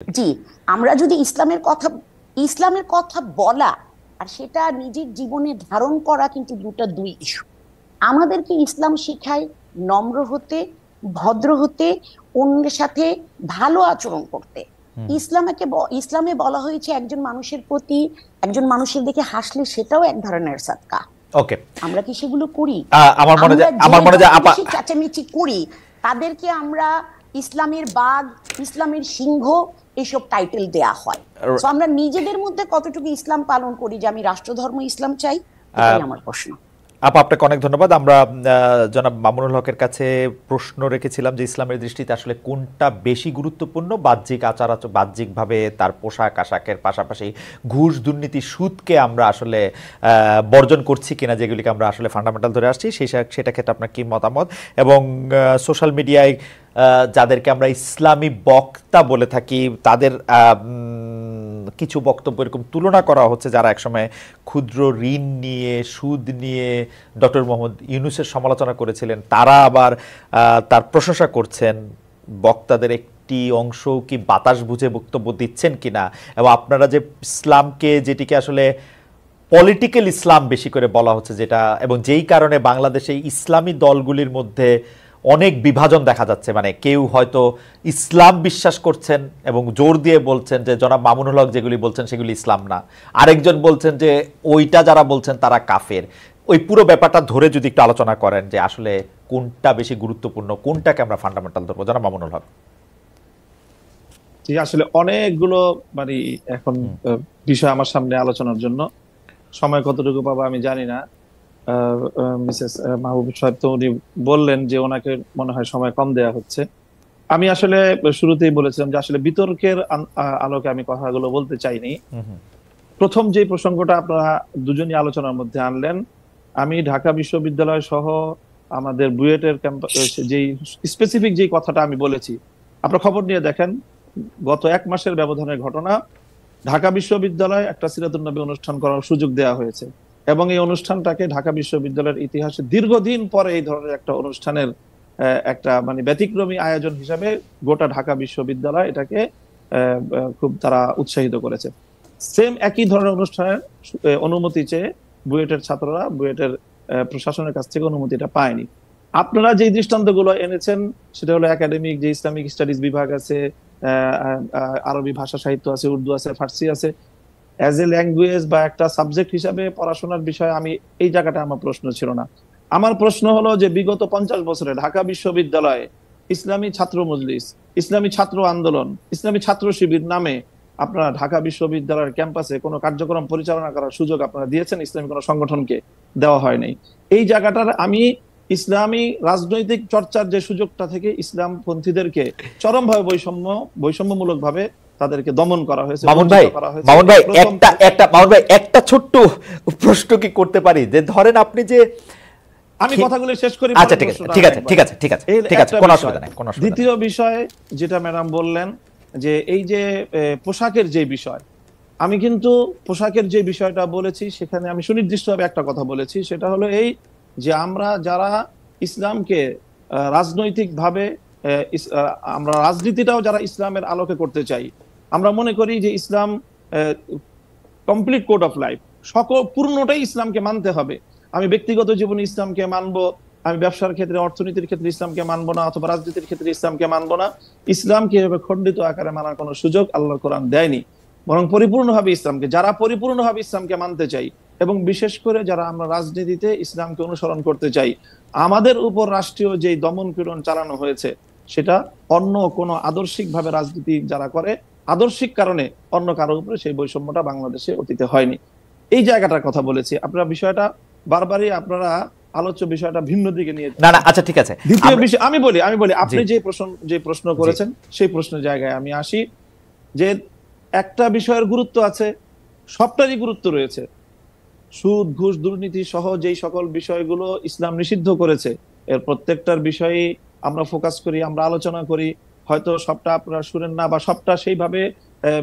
জি, আমরা যদি ইসলামের কথা বলা আর সেটা নিজের জীবনে ধারণ করা কিন্তু দুই ইস্যু। আমাদেরকে ইসলাম শিখায় নম্র হতে, ভদ্র হতে, অন্যের সাথে ভালো আচরণ করতে। হুম। ইসলামে বলা হয়েছে একজন মানুষের প্রতি, একজন মানুষের দিকে হাসলে সেটাও এক ধরনের সাদকা। ওকে। আমরা কি সেগুলো করি? আমার মনে আমরা যায় যে আমার মনে যত যায় আপা। বেশি চেঁচামেচি করি, তাদেরকে আমরা ইসলামের বাঘ, ইসলামের সিংহ এসব টাইটেল দেয়া হয়। তো আমরা নিজেদের মধ্যে কতটুকু ইসলাম পালন করি যে আমি রাষ্ট্রধর্ম ইসলাম চাই, এটাই আমার প্রশ্ন। আপা, আপনাকে অনেক ধন্যবাদ। আমরা জনাব মামুনুল হকের কাছে প্রশ্ন রেখেছিলাম যে ইসলামের দৃষ্টিতে আসলে কোনটা বেশি গুরুত্বপূর্ণ, বাহ্যিক বাহ্যিকভাবে তার পোশাক আশাকের পাশাপাশি ঘুষ, দুর্নীতি, সুদকে আমরা আসলে বর্জন করছি কিনা, যেগুলিকে আমরা আসলে ফান্ডামেন্টাল ধরে আসছি, সেটা ক্ষেত্রে আপনার কি মতামত। এবং সোশ্যাল মিডিয়ায় যাদেরকে আমরা ইসলামী বক্তা বলে থাকি, তাদের কিছু বক্তব্য এরকম তুলনা করা হচ্ছে যারা একসময় ক্ষুদ্র ঋণ নিয়ে, সুদ নিয়ে ডক্টর মোহাম্মদ ইউনূসের সমালোচনা করেছিলেন, তারা আবার তার প্রশংসা করছেন। বক্তাদের একটি অংশ কি বাতাস বুঝে বক্তব্য দিচ্ছেন কিনা, এবং আপনারা যে ইসলামকে, যেটিকে আসলে পলিটিক্যাল ইসলাম বেশি করে বলা হচ্ছে, যেটা এবং যেই কারণে বাংলাদেশে ইসলামী দলগুলির মধ্যে অনেক বিভাজন দেখা যাচ্ছে, মানে কেউ হয়তো ইসলাম বিশ্বাস করছেন এবং জোর দিয়ে বলছেন যে জনাব মামুনুল হক যেগুলি বলছেন সেগুলি ইসলাম না, আরেকজন বলছেন যে ওইটা যারা বলছেন তারা কাফের। ওই পুরো ব্যাপারটা ধরে যদি একটু আলোচনা করেন যে আসলে কোনটা বেশি গুরুত্বপূর্ণ, কোনটাকে আমরা ফান্ডামেন্টাল ধরবো, জনাব মামুনুল হক। ঠিক, আসলে অনেকগুলো মানে এখন বিষয় আমার সামনে আলোচনার জন্য সময় কতটুকু পাবো আমি জানি না। মিসেস মাহবুব সাহেব তো উনি বললেন যে ওনাকে মনে হয় সময় কম দেয়া হচ্ছে। আমি আসলে শুরুতেই বলেছিলাম যে আসলে বিতর্কের আলোকে আমি কথাগুলো বলতে চাইনি। প্রথম যে প্রসঙ্গটা আপনারা দুজনই আলোচনার মধ্যে আনলেন, আমি ঢাকা বিশ্ববিদ্যালয় সহ আমাদের বুয়েটের ক্যাম্পাস যেই স্পেসিফিক যেই কথাটা আমি বলেছি, আপনারা খবর নিয়ে দেখেন, গত 1 মাসের ব্যবধানের ঘটনা। ঢাকা বিশ্ববিদ্যালয় একটা সিরাতুন নবী অনুষ্ঠান করার সুযোগ দেওয়া হয়েছে, এবং এই অনুষ্ঠানটাকে ঢাকা বিশ্ববিদ্যালয়ের ইতিহাসে দীর্ঘদিন পরে এই ধরনের একটা অনুষ্ঠানের একটা মানে ব্যতিক্রমী আয়োজন হিসাবে গোটা ঢাকা বিশ্ববিদ্যালয় এটাকে খুব তারা উৎসাহিত করেছে। সেম একই ধরনের অনুষ্ঠানের অনুমতি চেয়ে বুয়েটের ছাত্ররা বুয়েটের প্রশাসনের কাছ থেকে অনুমতিটা পায়নি। আপনারা যে দৃষ্টান্তগুলো এনেছেন সেটা হলো একাডেমিক যে ইসলামিক স্টাডিজ বিভাগ আছে, আরবি ভাষা সাহিত্য আছে, উর্দু আছে, ফার্সি আছে, অ্যাজ এ ল্যাঙ্গুয়েজ বা একটা সাবজেক্ট হিসাবে পড়াশোনার বিষয়ে আমি এই জায়গাটা আমার প্রশ্ন ছিল না। আমার প্রশ্ন হলো যে বিগত 50 বছরে ঢাকা বিশ্ববিদ্যালয়ে ইসলামী ছাত্র মজলিস, ইসলামী ছাত্র আন্দোলন, ইসলামী ছাত্র শিবির নামে আপনারা ঢাকা বিশ্ববিদ্যালয়ের ক্যাম্পাসে কোনো কার্যক্রম পরিচালনা করার সুযোগ আপনারা দিয়েছেন? ইসলামী কোনো সংগঠনকে দেওয়া হয় নাই। এই জায়গাটার আমি ইসলামী রাজনৈতিক চর্চার যে সুযোগটা থেকে ইসলামপন্থীদেরকে চরমভাবে বৈষম্যমূলক ভাবে তাদেরকে দমন করা হয়েছে, মামুন ভাই, মামুন ভাই একটা ছোট্ট প্রশ্ন কি করতে পারি? যে ধরেন আপনি যে, আমি কথাগুলো শেষ করি। আচ্ছা, ঠিক আছে, কোনো অসুবিধা নাই। দ্বিতীয় বিষয় যেটা ম্যাডাম বললেন যে এই যে পোশাকের যে বিষয়, আমি কিন্তু পোশাকের যে বিষয়টা বলেছি সেখানে আমি সুনির্দিষ্টভাবে একটা কথা বলেছি, সেটা হলো এই যে আমরা যারা ইসলামকে রাজনৈতিকভাবে আমরা রাজনীতিটাও যারা ইসলামের আলোকে করতে চাই, আমরা মনে করি যে ইসলাম কমপ্লিট কোড অফ লাইফ, সকল পূর্ণটাই ইসলামকে মানতে হবে। আমি ব্যক্তিগত জীবনে ইসলামকে মানবো, আমি ব্যবসার ক্ষেত্রে, অর্থনীতির ক্ষেত্রে ইসলামকে মানবো না, অথবা রাজনীতির ক্ষেত্রে ইসলামকে মানবো না। ইসলামকে এভাবে খণ্ডিত আকারে মানার কোনো সুযোগ আল্লাহর কোরআন দেয়নি, বরং পরিপূর্ণভাবে ইসলামকে, যারা পরিপূর্ণভাবে ইসলামকে মানতে চাই এবং বিশেষ করে যারা আমরা রাজনীতিতে ইসলামকে অনুসরণ করতে চাই, আমাদের উপর রাষ্ট্রীয় যে দমন পীড়ন চালানো হয়েছে সেটা অন্য কোনো আদর্শিকভাবে রাজনীতি যারা করে, আদর্শিক কারণে অন্য কারো উপরে সেই বৈষম্যটা বাংলাদেশে অতীতে হয়নি। এই জায়গাটার কথা বলেছি। আপনারা বিষয়টা বারবারই আপনারা আলোচ্য বিষয়টা ভিন্ন দিকে নিয়ে না, আচ্ছা, ঠিক আছে। দ্বিতীয় বিষয় আমি বলি আপনি যে প্রশ্ন করেছেন সেই প্রশ্নের জায়গায় আমি আসি, যে একটা বিষয়ের গুরুত্ব আছে, সবটারই গুরুত্ব রয়েছে। সুদ, ঘুষ, দুর্নীতি সহ যেই সকল বিষয়গুলো ইসলাম নিষিদ্ধ করেছে, এর প্রত্যেকটার বিষয়ে আমরা ফোকাস করি, আমরা আলোচনা করি। হয়তো সবটা আপনারা শুনেন না বা সবটা সেইভাবে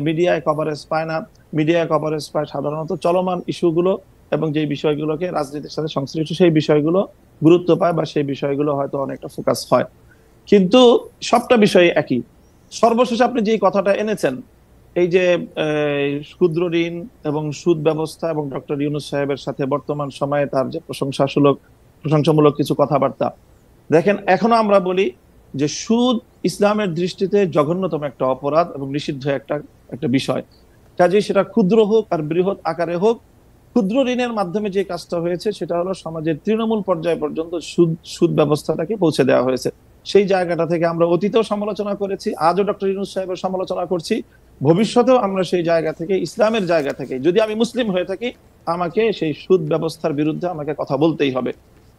মিডিয়ায় কভারেজ পায় না। মিডিয়ায় কভারেজ পায় সাধারণত চলমান ইস্যুগুলো এবং যে বিষয়গুলোকে রাজনীতির সাথে সংশ্লিষ্ট সেই বিষয়গুলো গুরুত্ব পায় বা সেই বিষয়গুলো হয়তো অনেকটা ফোকাস হয়, কিন্তু সবটা বিষয় একই। সর্বশেষ আপনি যে কথাটা এনেছেন, এই যে ক্ষুদ্র ঋণ এবং সুদ ব্যবস্থা এবং ডক্টর ইউনূস সাহেবের সাথে বর্তমান সময়ে তার যে প্রশংসামূলক কিছু কথাবার্তা, দেখেন এখনো আমরা বলি যে সুদ ইসলামের দৃষ্টিতে জঘন্যতম একটা অপরাধ এবং নিষিদ্ধ একটা বিষয়। কাজেই সেটা ক্ষুদ্র হোক আর বৃহৎ আকারে হোক, ক্ষুদ্র ঋণের মাধ্যমে যে কাজটা হয়েছে সেটা হলো সমাজের তৃণমূল পর্যায় পর্যন্ত সুদ ব্যবস্থাটাকে পৌঁছে দেওয়া হয়েছে। সেই জায়গাটা থেকে আমরা অতীতেও সমালোচনা করেছি, আজও ডক্টর ইউনূস সাহেবের সমালোচনা করছি, ভবিষ্যতেও আমরা সেই জায়গা থেকে, ইসলামের জায়গা থেকে, যদি আমি মুসলিম হয়ে থাকি আমাকে সেই সুদ ব্যবস্থার বিরুদ্ধে আমাকে কথা বলতেই হবে।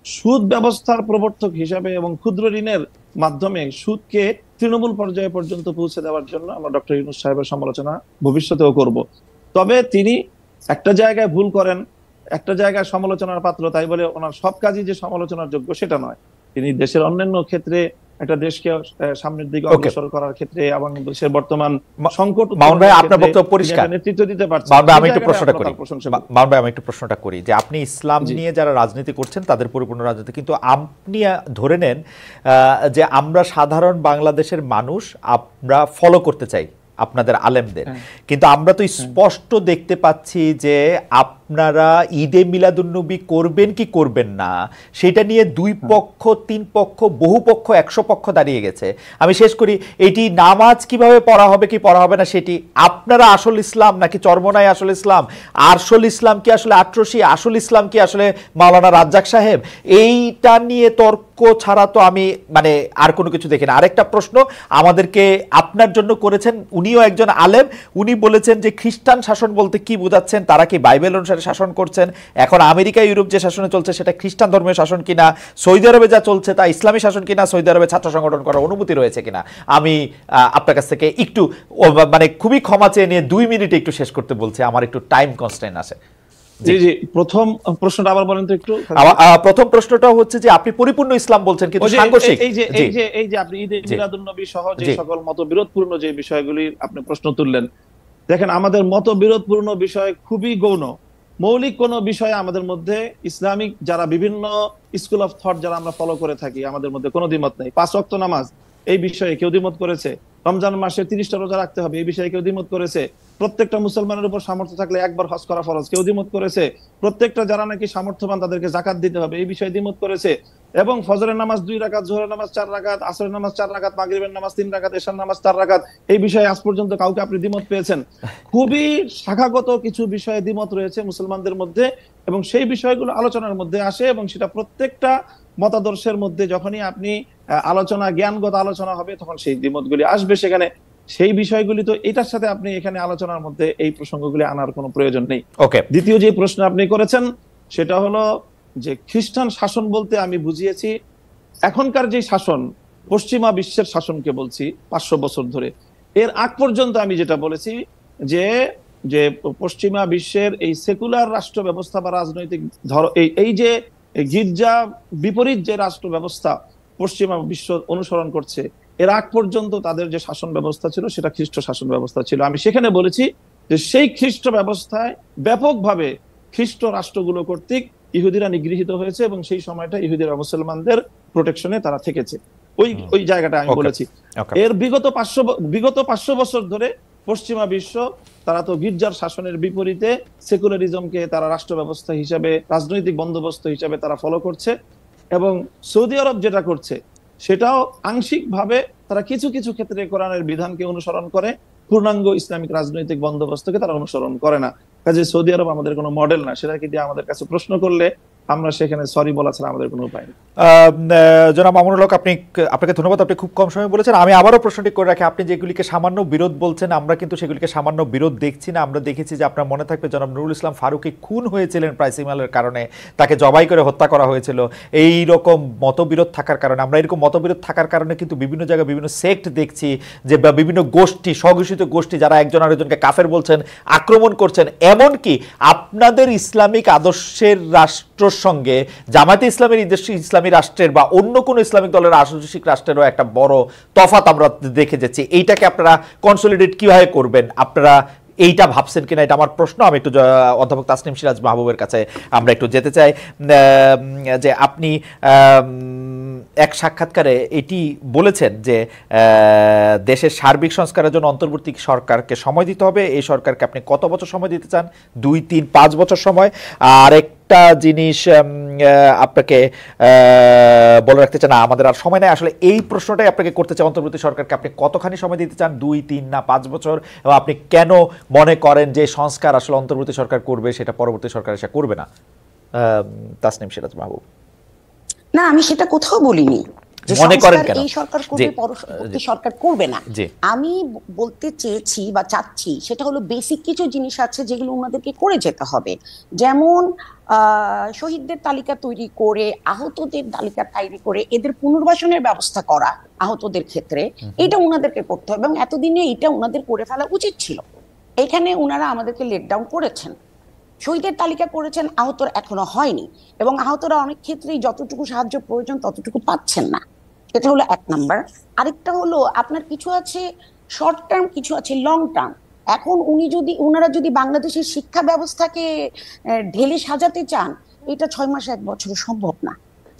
সুদ ব্যবস্থার প্রবর্তক হিসাবে এবং ক্ষুদ্র ঋণের মাধ্যমে সুদকে তৃণমূল পর্যায়ে পর্যন্ত পৌঁছে দেওয়ার জন্য আমরা ডক্টর ইউনূস সাহেবের সমালোচনা ভবিষ্যতেও করব। তবে তিনি একটা জায়গায় ভুল করেন, একটা জায়গায় সমালোচনার পাত্র, তাই বলে ওনার সব কাজই যে সমালোচনার যোগ্য সেটা নয়। তিনি দেশের অন্যান্য ক্ষেত্রে একটা দেশকে সামনের দিকে অগ্রসর করার ক্ষেত্রে এবং দেশের বর্তমান সংকট, মামুন ভাই আপনার বক্তব্য পরিষ্কার, নেতৃত্ব দিতে পারছেন। মামুন ভাই আমি একটু প্রশ্নটা করি যে আপনি ইসলাম নিয়ে যারা রাজনীতি করছেন তাদের পরিপূর্ণ রাজনীতি, কিন্তু আপনি ধরে নেন যে আমরা সাধারণ বাংলাদেশের মানুষ আমরা ফলো করতে চাই আপনাদের আলেমদের, কিন্তু আমরা তো স্পষ্ট দেখতে পাচ্ছি যে আপনারা ঈদে মিলাদুন্নবী করবেন কি করবেন না সেটা নিয়ে দুই পক্ষ, তিন পক্ষ, বহু পক্ষ, 100 পক্ষ দাঁড়িয়ে গেছে। আমি শেষ করি, এটি নামাজ কিভাবে পড়া হবে কি পড়া হবে না সেটি আপনারা আসল ইসলাম নাকি চরমনাই আসল ইসলাম, আসল ইসলাম কি আসলে আটরশি, আসল ইসলাম কি আসলে মাওলানা রাজ্জাক সাহেব, এইটা নিয়ে তর্ক ছাড়া তো আমি মানে আর কোনো কিছু দেখি না। আরেকটা প্রশ্ন আমাদেরকে আপনার জন্য করেছেন, উনিও একজন আলেম, উনি বলেছেন যে খ্রিস্টান শাসন বলতে কি বোঝাচ্ছেন, তারা কি বাইবেল অনুসারে শাসন করছেন, এখন আমেরিকা ইউরোপ যে শাসনে চলছে সেটা খ্রিস্টান ধর্মীয় শাসন কিনা, সৌদি আরবে যা চলছে তা ইসলামী শাসন কিনা, সৌদি আরবে ছাত্র সংগঠন করার অনুমতি রয়েছে কিনা। আমি আপনার কাছ থেকে একটু মানে খুবই ক্ষমা চেয়ে নিয়ে 2 মিনিটে একটু শেষ করতে বলছি, আমার একটু টাইম কনস্ট্রেন্ট আছে। জি জি, প্রথম প্রশ্নটা আবার বলেন তো একটু। প্রথম প্রশ্নটা হচ্ছে যে আপনি পরিপূর্ণ ইসলাম বলছেন কিন্তু সাংঘর্ষিক, এই যে আপনি ঈদে মিলাদুন্নবী সহ যে সকল মতবিরোধপূর্ণ যে বিষয়গুলি আপনি প্রশ্ন তুললেন, দেখেন আমাদের মতবিরোধপূর্ণ বিষয় খুবই গৌণ। মৌলিক কোন বিষয়ে আমাদের মধ্যে ইসলামিক যারা বিভিন্ন স্কুল অফ থট যারা আমরা ফলো করে থাকি, আমাদের মধ্যে কোনো দ্বিমত নেই। 5 ওয়াক্ত নামাজ এই বিষয়ে কেউ দ্বিমত করেছে, রমজান মাসে 30টা রোজা রাখতে হবে এই বিষয়ে কেউ দ্বিমত করেছে, প্রত্যেকটা মুসলমানের উপর সামর্থ্য থাকলে একবার হজ করা ফরজ কেউ দ্বিমত করেছে, প্রত্যেকটা যারা নাকি সামর্থ্যবান তাদেরকে যাকাত দিতে হবে এই বিষয়ে দ্বিমত করেছে, এবং ফজরের নামাজ 2 রাকাত, জোহরের নামাজ 4 রাকাত, আসরের নামাজ 4 রাকাত, মাগরিবের নামাজ 3 রাকাত, এশার নামাজ 4 রাকাত, এই বিষয়ে আজ পর্যন্ত কাউকে আপনি দ্বিমত পেয়েছেন? খুবই শাখাগত কিছু বিষয়ে দ্বিমত রয়েছে মুসলমানদের মধ্যে, এবং সেই বিষয়গুলো আলোচনার মধ্যে আসে, এবং সেটা প্রত্যেকটা মতাদর্শের মধ্যে যখনই আপনি আলোচনা, জ্ঞানগত আলোচনা হবে তখন সেই দ্বিমতগুলি আসবে সেখানে। সেই বিষয়গুলি তো এটার সাথে আপনি এখানে আলোচনার মধ্যে এই প্রসঙ্গগুলি আনার কোনো প্রয়োজন নেই। দ্বিতীয় যে প্রশ্ন আপনি করেছেন সেটা হলো যে খ্রিস্টান শাসন বলতে আমি বুঝিয়েছি এখনকার যে শাসন, পশ্চিমা বিশ্বের শাসনকে বলছি 500 বছর ধরে। এর আগ পর্যন্ত আমি যেটা বলেছি যে যে পশ্চিমা বিশ্বের এই সেকুলার রাষ্ট্র ব্যবস্থা বা রাজনৈতিক এই যে গির্জা বিপরীত যে রাষ্ট্র ব্যবস্থা পশ্চিমা বিশ্ব অনুসরণ করছে, এর আগ পর্যন্ত তাদের যে শাসন ব্যবস্থা ছিল সেটা খ্রিস্ট শাসন ব্যবস্থা ছিল। আমি সেখানে বলেছি যে সেই খ্রিস্ট ব্যবস্থায় ব্যাপকভাবে খ্রিস্ট রাষ্ট্রগুলো কর্তৃক ইহুদিরা নিগৃহীত হয়েছে, এবং সেই সময়টা ইহুদিরা মুসলমানদের প্রোটেকশনে তারা থেকেছে। ওই জায়গাটা আমি বলেছি। এর বিগত 500 বছর ধরে পশ্চিমা বিশ্ব তারা তো গির্জার শাসনের বিপরীতে সেকুলারিজমকে তারা রাষ্ট্র ব্যবস্থা হিসাবে, রাজনৈতিক বন্দোবস্ত হিসাবে তারা ফলো করছে, এবং সৌদি আরব যেটা করছে সেটাও আংশিকভাবে তারা কিছু কিছু ক্ষেত্রে কোরআনের বিধানকে অনুসরণ করে, পূর্ণাঙ্গ ইসলামিক রাজনৈতিক বন্দোবস্তকে তারা অনুসরণ করে না। কাজে সৌদি আরব আমাদের কোনো মডেল না, সেটাকে দিয়ে আমাদের কাছে প্রশ্ন করলে আমরা সেখানে সরি বলা ছাড়া আমাদের কোনো উপায় নেই। জনাব মামুনুল হক, আপনাকে ধন্যবাদ, আপনি খুব কম সময় বলেছেন। আমি আবারও প্রশ্নটি করে রাখি, আপনি যেগুলিকে সামান্য বিরোধ বলছেন আমরা কিন্তু সেগুলিকে সামান্য বিরোধ দেখছি না। আমরা দেখেছি যে আপনার মনে থাকবে জনাব নুরুল ইসলাম ফারুকী খুন হয়েছিলেন প্রাইসিমালের কারণে, তাকে জবাই করে হত্যা করা হয়েছিল। এই রকম মতবিরোধ থাকার কারণে, আমরা এরকম মতবিরোধ থাকার কারণে কিন্তু বিভিন্ন জায়গায় বিভিন্ন সেক্ট দেখছি যে বিভিন্ন গোষ্ঠী, স্বঘোষিত গোষ্ঠী যারা একজন আরেকজনকে কাফের বলছেন, আক্রমণ করছেন। এমনকি আপনাদের ইসলামিক আদর্শের রাষ্ট্র সঙ্গে জামায়াতে ইসলামের ইসলামী রাষ্ট্রের বা অন্য কোনো ইসলামিক দলের আদর্শিক রাষ্ট্রেরও একটা বড় তফাৎ আমরা দেখে যাচ্ছি। এইটাকে আপনারা কনসলিডেট কিভাবে করবেন, আপনারা এইটা ভাবছেন কিনা, এটা আমার প্রশ্ন। আমি একটু অধ্যাপক তাসনিম সিরাজ মাহবুবের কাছে আমরা একটু যেতে চাই যে আপনি এক সাক্ষাৎকারে এটি বলেছেন যে দেশের সার্বিক সংস্কারের জন্য অন্তর্বর্তী সরকারকে সময় দিতে হবে। এই সরকারকে আপনি কত বছর সময় দিতে চান? 2, 3, 5 বছর সময়? আর একটা জিনিস আপনাকে বলে রাখতে চান, আমাদের আর সময় নেই, আসলে এই প্রশ্নটাই আপনাকে করতে চাই, অন্তর্বর্তী সরকারকে আপনি কতখানি সময় দিতে চান, 2, 3 না 5 বছর? এবং আপনি কেন মনে করেন যে সংস্কার আসলে অন্তর্বর্তী সরকার করবে, সেটা পরবর্তী সরকার এসে করবে না? তাসনিম সিরাজ মাহবুব। না, আমি সেটা কোথাও বলিনি যে মনে করেন কেন এই সরকার করবে, পরবর্তী সরকার করবে না। আমি বলতে চেয়েছি বা চাচ্ছি সেটা হলো বেসিক কিছু জিনিস আছে যেগুলো ওনাদেরকে করে যেতে হবে। যেমন শহীদদের তালিকা তৈরি করে, আহতদের তালিকা তৈরি করে এদের পুনর্বাসনের ব্যবস্থা করা আহতদের ক্ষেত্রে, এটা ওনাদেরকে করতে হবে এবং এতদিনে এটা ওনাদের করে ফেলা উচিত ছিল। এখানে ওনারা আমাদেরকে লেট ডাউন করেছেন। শহীদের তালিকা করেছেন, আহতরা এখনো হয়নি এবং আহতরা অনেক ক্ষেত্রেই যতটুকু সাহায্য প্রয়োজন ততটুকু পাচ্ছেন না। এটা হলো 1 নাম্বার। আরেকটা হলো আপনার কিছু আছে শর্ট টার্ম, কিছু আছে লং টার্ম। এখন ওনারা যদি বাংলাদেশের শিক্ষা ব্যবস্থাকে ঢেলে সাজাতে চান, এটা 6 মাস 1 বছরে সম্ভব না।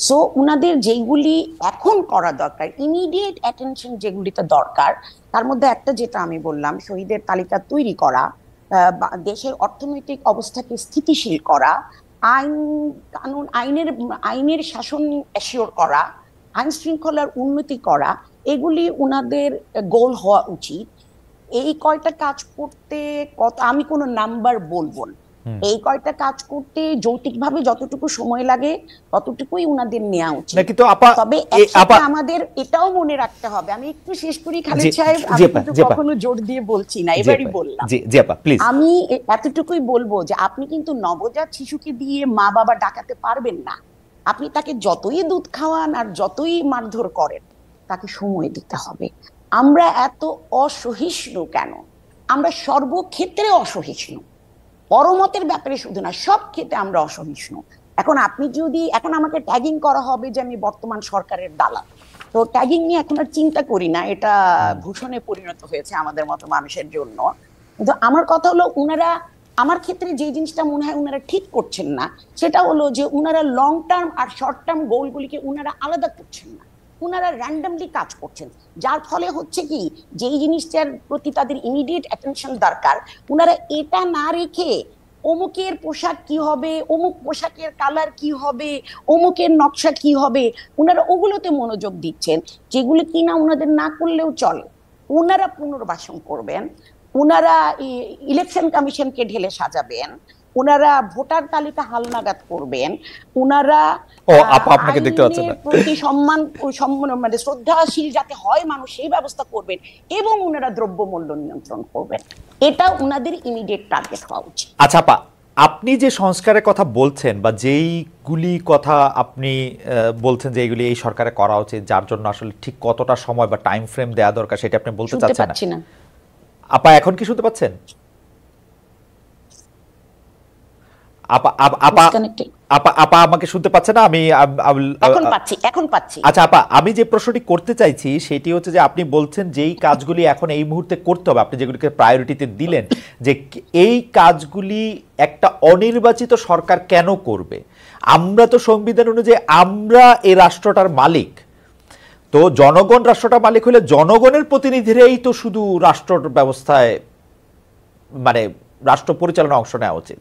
সো ওনাদের যেগুলি এখন করা দরকার, ইমিডিয়েট অ্যাটেনশন যেগুলিতে দরকার, তার মধ্যে একটা যেটা আমি বললাম, শহীদের তালিকা তৈরি করা, দেশের অর্থনৈতিক অবস্থাকে স্থিতিশীল করা, আইনের শাসন অ্যাসিওর করা, আইন শৃঙ্খলার উন্নতি করা, এগুলি ওনাদের গোল হওয়া উচিত। এই কয়টা কাজ করতে আমি কোনো নাম্বার বলবো না, এই কয়টা কাজ করতে যৌক্তিকভাবে যতটুকু সময় লাগে ততটুকুই উনাদের নেওয়া উচিত। তবে আমাদের এটাও মনে রাখতে হবে, আমি একটু শেষ করি খালিদ সাহেব, আমি কিন্তু কখনো জোর দিয়ে বলছি না, এবারই বললাম। আমি এতটুকুই বলবো যে আপনি কিন্তু নবজাত শিশুকে দিয়ে মা বাবা ডাকাতে পারবেন না। আপনি তাকে যতই দুধ খাওয়ান আর যতই মারধর করেন, তাকে সময় দিতে হবে। আমরা এত অসহিষ্ণু কেন? আমরা সর্বক্ষেত্রে অসহিষ্ণু, পরমতের ব্যাপারে শুধু না, সব ক্ষেত্রে আমরা অসহিষ্ণু। এখন আমাকে ট্যাগিং করা হবে যে আমি বর্তমান সরকারের দালাল, তো ট্যাগিং নিয়ে এখন আর চিন্তা করি না, এটা ভূষণে পরিণত হয়েছে আমাদের মতো মানুষের জন্য। কিন্তু আমার কথা হলো, আমার ক্ষেত্রে যে জিনিসটা মনে হয় উনারা ঠিক করছেন না, সেটা হলো যে উনারা লং টার্ম আর শর্ট টার্ম গোলগুলিকে উনারা আলাদা করছেন না, উনারা র্যান্ডমলি কাজ করছেন। যার ফলে হচ্ছে কি, যেই জিনিসটার প্রতি তাদের ইমিডিয়েট অ্যাটেনশন দরকার, উনারা এটা না রেখে অমুকের পোশাক কি হবে, অমুক পোশাকের কালার কি হবে, অমুকের নকশা কি হবে, উনারা ওগুলোতে মনোযোগ দিচ্ছেন, যেগুলো কিনা উনাদের না করলেও চলে। উনারা পুনর্বাসন করবেন, উনারা ইলেকশন কমিশনকে ঢেলে সাজাবেন, উনারা ভোটার তালিকা হালনাগাদ করবেন, উনারা আপনাকে দেখতে পাচ্ছেন না, প্রতি সম্মান মানে শ্রদ্ধাশীল যাতে হয় মানুষ, সেই ব্যবস্থা করবেন এবং উনারা দ্রব্যমূল্য নিয়ন্ত্রণ করবেন। এটা উনাদের ইমিডিয়েট টার্গেট হওয়া উচিত। আচ্ছা আপা, আপনি যে সংস্কারের কথা বলছেন বা যেইগুলি কথা আপনি বলছেন যে এইগুলি এই সরকারে করা উচিত, যার জন্য আসলে ঠিক কতটা সময় বা টাইম ফ্রেম দেওয়া দরকার, সেটা আপনি বলতে চাচ্ছেন না। আপা এখন কি শুনতে পাচ্ছেন? আপা আমাকে শুনতে পাচ্ছে না? আমি এখন পাচ্ছি। আচ্ছা আপা, আমি যে প্রশ্নটি করতে চাইছি সেটি হচ্ছে যে আপনি বলছেন যেই কাজগুলি এখন এই মুহূর্তে করতে হবে, আপনি যেগুলিকে প্রায়োরিটিতে দিলেন, যে এই কাজগুলি একটা অনির্বাচিত সরকার কেন করবে? আমরা তো সংবিধান অনুযায়ী আমরা এই রাষ্ট্রটার মালিক, তো জনগণ রাষ্ট্রটা মালিক হলে জনগণের প্রতিনিধিরাই তো শুধু রাষ্ট্র ব্যবস্থায় মানে রাষ্ট্র পরিচালনা অংশ নেওয়া উচিত।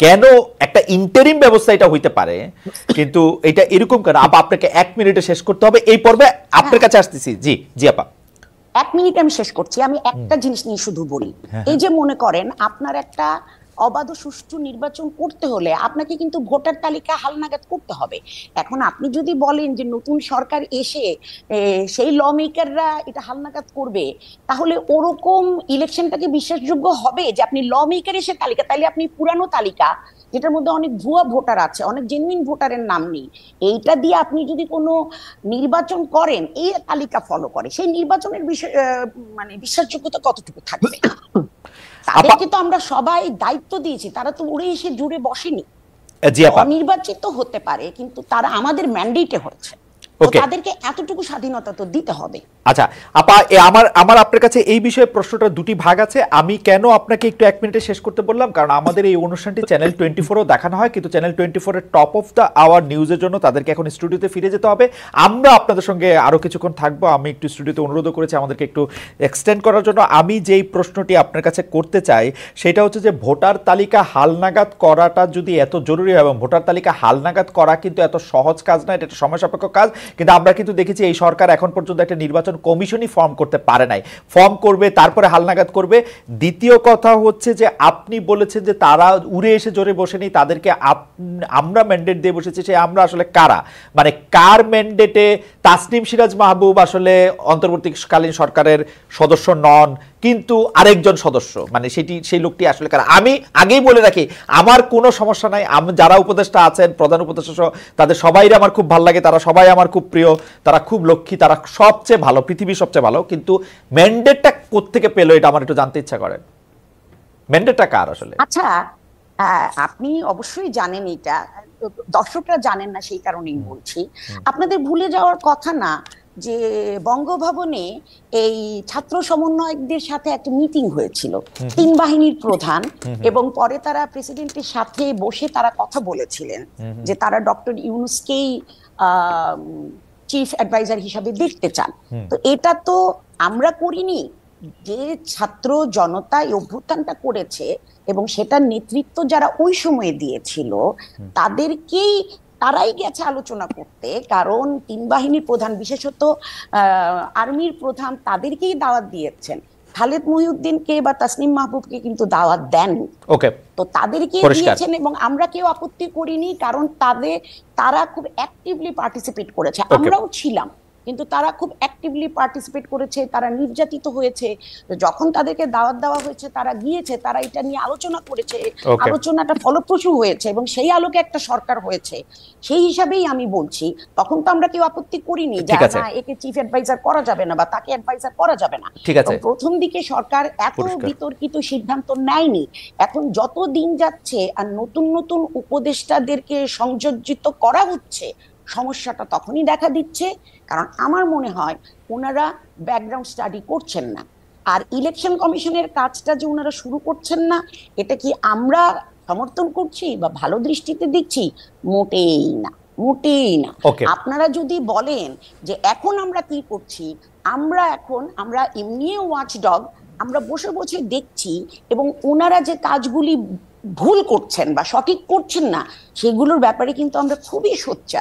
কেন একটা ইন্টারিম ব্যবস্থা এটা হইতে পারে, কিন্তু এটা এরকম কেন? আপনাকে 1 মিনিটে শেষ করতে হবে, এই পর্বে আপনার কাছে আসতেছি। জি আপা, 1 মিনিট আমি শেষ করছি। আমি একটা জিনিস নিয়ে শুধু বলি, এই যে মনে করেন আপনার একটা অবাধ সুষ্ঠু নির্বাচন করতে হলে আপনাকে কিন্তু ভোটার তালিকা হালনাগাদ করতে হবে। এখন আপনি যদি বলেন যে নতুন সরকার এসে সেই ল মেকাররা এটা হালনাগাদ করবে, তাহলে ওরকম ইলেকশনটাকে বিশ্বাসযোগ্য হবে যে আপনি ল মেকার এসে তালিকা, তাহলে আপনি পুরানো তালিকা যেটার মধ্যে অনেক ভুয়া ভোটার আছে, অনেক জেনুইন ভোটারের নাম নেই, এইটা দিয়ে আপনি যদি কোনো নির্বাচন করেন, এই তালিকা ফলো করে, সেই নির্বাচনের বিষয় মানে বিশ্বাসযোগ্যতা কতটুকু থাকবে? তাদেরকে তো আমরা সবাই দায়িত্ব দিয়েছি, তারা তো উড়ে এসে জুড়ে বসেনি। নির্বাচিত হতে পারে কিন্তু তারা আমাদের ম্যান্ডেটে হচ্ছে। তাদেরকে এতটুকু স্বাধীনতা তো দিতে হবে। আচ্ছা আপা, আমার আপনার কাছে এই বিষয়ে প্রশ্নটা দুটি ভাগ আছে। আমি কেন আপনাকে একটু 1 মিনিটে শেষ করতে বললাম, কারণ আমাদের এই অনুষ্ঠানটি চ্যানেল 24-ও দেখানো হয়, কিন্তু চ্যানেল 24 এর টপ অফ দ্য আওয়ার নিউজের জন্য তাদেরকে এখন স্টুডিওতে ফিরে যেতে হবে। আমরা আপনাদের সঙ্গে আরো কিছুক্ষণ থাকবো। আমি একটু স্টুডিওতে অনুরোধ করেছি আমাদেরকে একটু এক্সটেন্ড করার জন্য। আমি যেই প্রশ্নটি আপনার কাছে করতে চাই সেটা হচ্ছে যে ভোটার তালিকা হালনাগাদ করাটা যদি এত জরুরি হয়, এবং ভোটার তালিকা হালনাগাদ করা কিন্তু এত সহজ কাজ না, এটা একটা সময় সাপেক্ষ কাজ। কিন্তু আমরা কিন্তু দেখেছি এই সরকার এখন পর্যন্ত একটা নির্বাচন কমিশনই ফর্ম করতে পারে নাই। ফর্ম করবে, তারপরে হালনাগাদ করবে। দ্বিতীয় কথা হচ্ছে যে আপনি বলেছেন যে তারা উড়ে এসে জোরে বসেনি, তাদেরকে আমরা ম্যান্ডেট দিয়ে বসেছি। সে আমরা আসলে কারা, মানে কার ম্যান্ডেটে তাসনিম সিরাজ মাহবুব আসলে অন্তর্বর্তীকালীন সরকারের সদস্য নন, কিন্তু আরেকজন সদস্য, মানে সেই লোকটি আসলে কারা? আমি আগেই বলে রাখি, আমার কোনো সমস্যা নাই, যারা উপদেষ্টা আছেন, প্রধান উপদেষ্টা সহ তাদের সবাই আমার খুব ভালো লাগে, তারা সবাই আমার খুব প্রিয়, তারা খুব লক্ষ্মী, তারা সবচেয়ে ভালো, পৃথিবীর সবচেয়ে ভালো। কিন্তু ম্যান্ডেটটা কোত্থেকে পেলো এটা আমার একটু জানতে ইচ্ছা করে। ম্যান্ডেটটা কার আসলে? আচ্ছা, আপনি অবশ্যই জানেন, এটা দর্শকরা জানেন না, সেই কারণেই বলছি। আপনাদের ভুলে যাওয়ার কথা না যে বঙ্গভবনে এই ছাত্র সমন্বয়কদের সাথে একটা মিটিং হয়েছিল, 3 বাহিনীর প্রধান, এবং পরে তারা প্রেসিডেন্টের সাথে বসে তারা কথা বলেছিলেন যে তারা ডক্টর ইউনূসকেই চিফ অ্যাডভাইজার হিসাবে দেখতে চান। তো এটা তো আমরা করিনি, যে ছাত্র জনতা এই অভ্যুত্থানটা করেছে এবং সেটার নেতৃত্ব যারা ওই সময়ে দিয়েছিল তারাই গেছে আলোচনা করতে। কারণ 3 বাহিনীর প্রধান, বিশেষত আর্মির প্রধান, তাদেরকেই দাওয়াত দিয়েছেন। খালেদ মহিউদ্দিনকে বা তাসনিম মাহবুবকে কিন্তু দাওয়াত দেন। ওকে, তো তাদেরকে দিয়েছেন এবং আমরা কেউ আপত্তি করিনি, কারণ তারা খুব অ্যাক্টিভলি পার্টিসিপেট করেছে, আমরাও ছিলাম, কিন্তু তারা খুব অ্যাক্টিভলি পার্টিসিপেট করেছে। তারা নির্যাতিত হয়েছে, যখন তাদেরকে দাওয়াত দেওয়া হয়েছে তারা গিয়েছে, তারা এটা নিয়ে আলোচনা করেছে, আলোচনাটা ফলপ্রসূ হয়েছে এবং সেই আলোকে একটা সরকার হয়েছে। সেই হিসাবেই আমি বলছি, তখন তো আমরা কেউ আপত্তি করিনি যে না, একে চিফ অ্যাডভাইজার করা যাবে না বা তাকে অ্যাডভাইজার করা যাবে না। প্রথম দিকে সরকার এত বিতর্কিত সিদ্ধান্ত নেয়নি। এখন যত দিন যাচ্ছে আর নতুন নতুন উপদেষ্টাদেরকে সংযোজিত করা হচ্ছে, সমস্যাটা তখনই দেখা দিচ্ছে। কারণ আমার মনে হয় ওনারা ব্যাকগ্রাউন্ড স্টাডি করছেন না, আর ইলেকশন কমিশনের কাজটা যে ওনারা শুরু করছেন না, এটা কি আমরা সমর্থন করছি বা ভালো দৃষ্টিতে দেখছি? মোটেই না, মোটেই না। আপনারা যদি বলেন যে এখন আমরা কি করছি, আমরা এমনি ওয়াচডগ, আমরা বসে বসে দেখছি এবং ওনারা যে কাজগুলি ভুল করছেন বা সঠিক করছেন না, সেগুলোর ব্যাপারে কিন্তু আমরা খুবই সোচ্চার।